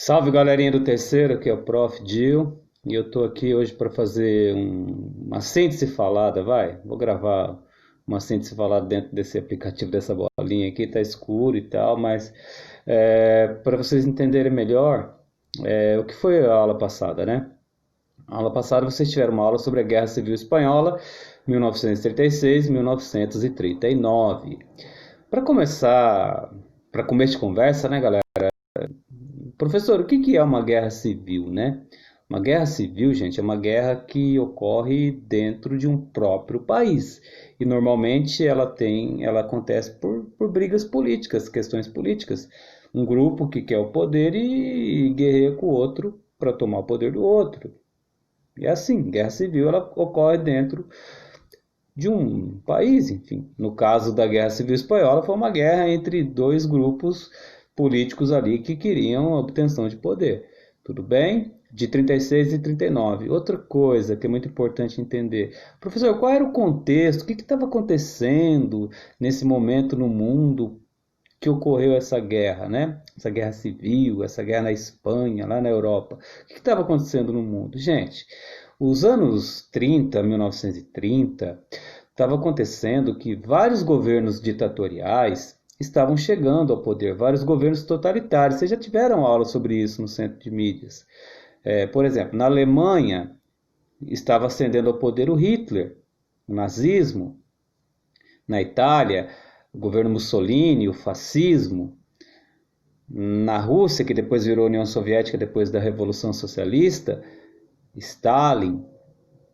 Salve galerinha do terceiro, aqui é o Prof. Gil e eu tô aqui hoje para fazer uma síntese falada, vai. Vou gravar uma síntese falada dentro desse aplicativo, dessa bolinha aqui, tá escuro e tal, mas para vocês entenderem melhor o que foi a aula passada, né? A aula passada vocês tiveram uma aula sobre a Guerra Civil Espanhola, 1936-1939. Para começar, para começo de conversa, né, galera? Professor, o que que é uma guerra civil, né? Uma guerra civil, gente, é uma guerra que ocorre dentro de um próprio país. E normalmente ela acontece por brigas políticas, questões políticas. Um grupo que quer o poder e guerreia com o outro para tomar o poder do outro. E é assim, guerra civil ela ocorre dentro de um país, enfim. No caso da Guerra Civil Espanhola, foi uma guerra entre dois grupos políticos ali que queriam a obtenção de poder. Tudo bem? De 36 e 39. Outra coisa que é muito importante entender. Professor, qual era o contexto? O que estava acontecendo nesse momento no mundo que ocorreu essa guerra, né? Essa guerra civil, essa guerra na Espanha, lá na Europa. O que estava acontecendo no mundo? Gente, os anos 30, 1930, estava acontecendo que vários governos ditatoriais estavam chegando ao poder, vários governos totalitários. Vocês já tiveram aula sobre isso no centro de mídias. Por exemplo, na Alemanha estava ascendendo ao poder o Hitler, o nazismo. Na Itália, o governo Mussolini, o fascismo. Na Rússia, que depois virou União Soviética depois da Revolução Socialista, Stalin.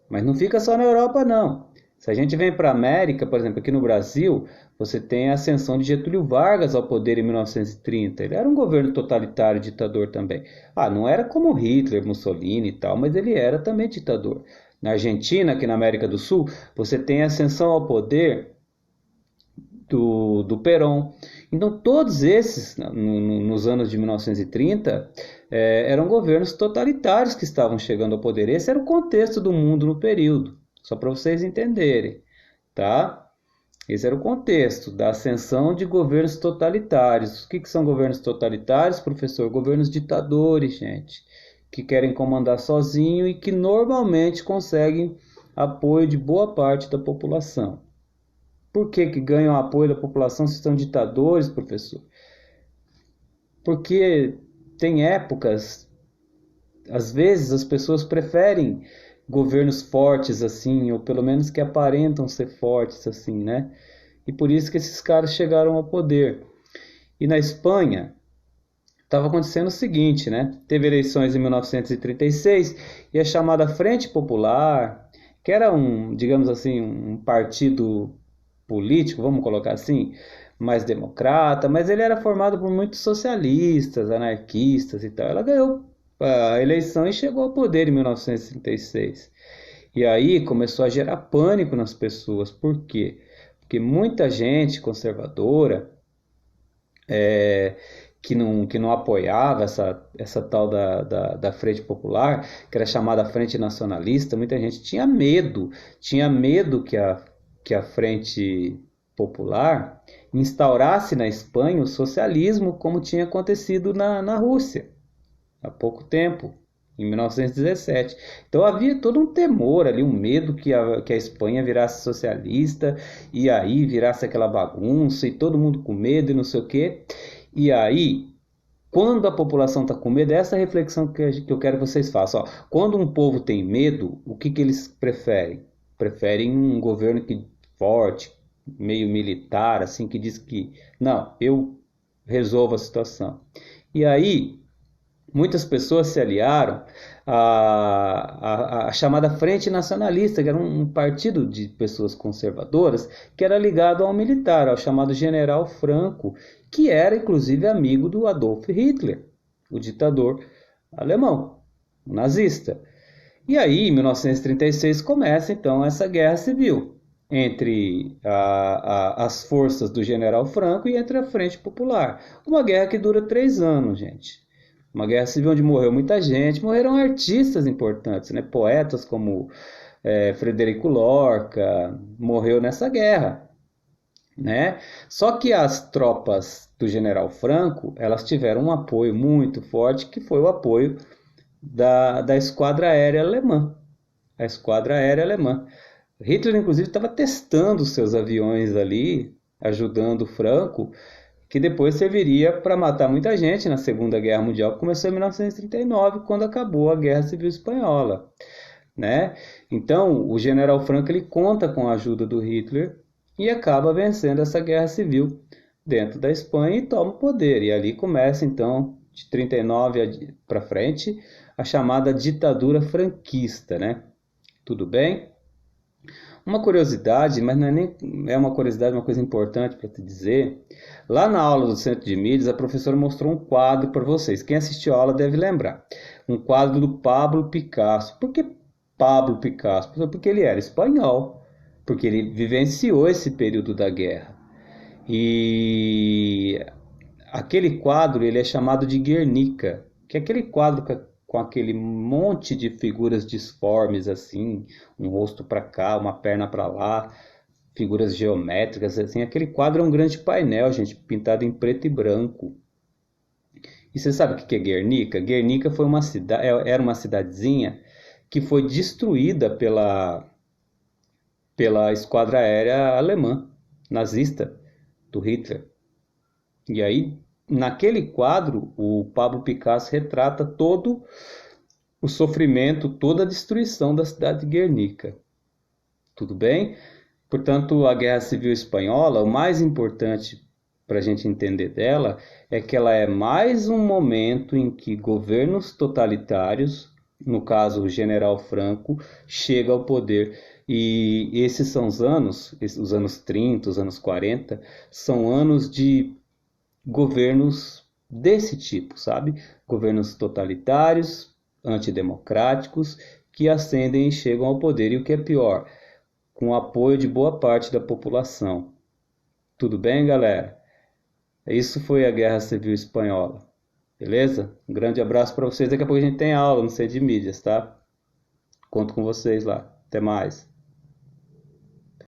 Mas não fica só na Europa, não. Se a gente vem para a América, por exemplo, aqui no Brasil, você tem a ascensão de Getúlio Vargas ao poder em 1930. Ele era um governo totalitário, ditador também. Ah, não era como Hitler, Mussolini e tal, mas ele era também ditador. Na Argentina, aqui na América do Sul, você tem a ascensão ao poder do Perón. Então, todos esses, nos anos de 1930, eram governos totalitários que estavam chegando ao poder. Esse era o contexto do mundo no período, só para vocês entenderem, tá? Esse era o contexto da ascensão de governos totalitários. O que são governos totalitários, professor? Governos ditadores, gente, que querem comandar sozinho e que normalmente conseguem apoio de boa parte da população. Por que que ganham apoio da população se são ditadores, professor? Porque tem épocas, às vezes as pessoas preferem governos fortes assim, ou pelo menos que aparentam ser fortes assim, né? E por isso que esses caras chegaram ao poder. E na Espanha estava acontecendo o seguinte, né? Teve eleições em 1936 e a chamada Frente Popular, que era digamos assim, um partido político, vamos colocar assim, mais democrata, mas ele era formado por muitos socialistas, anarquistas e tal. Ela ganhou a eleição e chegou ao poder em 1936. E aí começou a gerar pânico nas pessoas. Por quê? Porque muita gente conservadora que não apoiava essa tal da Frente Popular, que era chamada Frente Nacionalista, muita gente tinha medo que a Frente Popular instaurasse na Espanha o socialismo como tinha acontecido na Rússia há pouco tempo, em 1917. Então havia todo um temor ali, um medo que a Espanha virasse socialista e aí virasse aquela bagunça e todo mundo com medo e não sei o quê. E aí, quando a população está com medo, é essa reflexão que eu quero que vocês façam. Ó, quando um povo tem medo, o que eles preferem? Preferem um governo forte, meio militar, assim, que diz que, não, eu resolvo a situação. E aí, muitas pessoas se aliaram à chamada Frente Nacionalista, que era um partido de pessoas conservadoras, que era ligado ao militar, ao chamado General Franco, que era inclusive amigo do Adolf Hitler, o ditador alemão, o nazista. E aí, em 1936, começa então essa guerra civil entre as forças do General Franco e entre a Frente Popular. Uma guerra que dura 3 anos, gente. Uma guerra civil onde morreu muita gente, morreram artistas importantes, né? Poetas como Frederico Lorca, morreu nessa guerra. né? Só que as tropas do General Franco, elas tiveram um apoio muito forte, que foi o apoio da Esquadra Aérea Alemã. A Esquadra Aérea Alemã. Hitler, inclusive, estava testando seus aviões ali, ajudando o Franco, que depois serviria para matar muita gente na Segunda Guerra Mundial, que começou em 1939, quando acabou a Guerra Civil Espanhola, né? Então, o General Franco ele conta com a ajuda do Hitler e acaba vencendo essa guerra civil dentro da Espanha e toma o poder. E ali começa, então, de 39 para frente, a chamada ditadura franquista, né? Tudo bem? Uma curiosidade, mas não é nem é uma curiosidade, uma coisa importante para te dizer. Lá na aula do Centro de Mídias, a professora mostrou um quadro para vocês. Quem assistiu a aula deve lembrar. Um quadro do Pablo Picasso. Por que Pablo Picasso? Porque ele era espanhol, porque ele vivenciou esse período da guerra. E aquele quadro ele é chamado de Guernica, que é aquele quadro com aquele monte de figuras disformes assim, um rosto para cá, uma perna para lá, figuras geométricas assim. Aquele quadro é um grande painel, gente, pintado em preto e branco. E você sabe o que é Guernica? Guernica foi uma cidade, era uma cidadezinha que foi destruída pela esquadra aérea alemã, nazista, do Hitler. E aí, naquele quadro, o Pablo Picasso retrata todo o sofrimento, toda a destruição da cidade de Guernica. Tudo bem? Portanto, a Guerra Civil Espanhola, o mais importante para a gente entender dela é que ela é mais um momento em que governos totalitários, no caso o General Franco, chega ao poder. E esses são os anos 30, os anos 40, são anos de governos desse tipo, sabe? Governos totalitários, antidemocráticos, que ascendem e chegam ao poder. E o que é pior, com o apoio de boa parte da população. Tudo bem, galera? Isso foi a Guerra Civil Espanhola. Beleza? Um grande abraço para vocês. Daqui a pouco a gente tem aula no Centro de Mídias, tá? Conto com vocês lá. Até mais.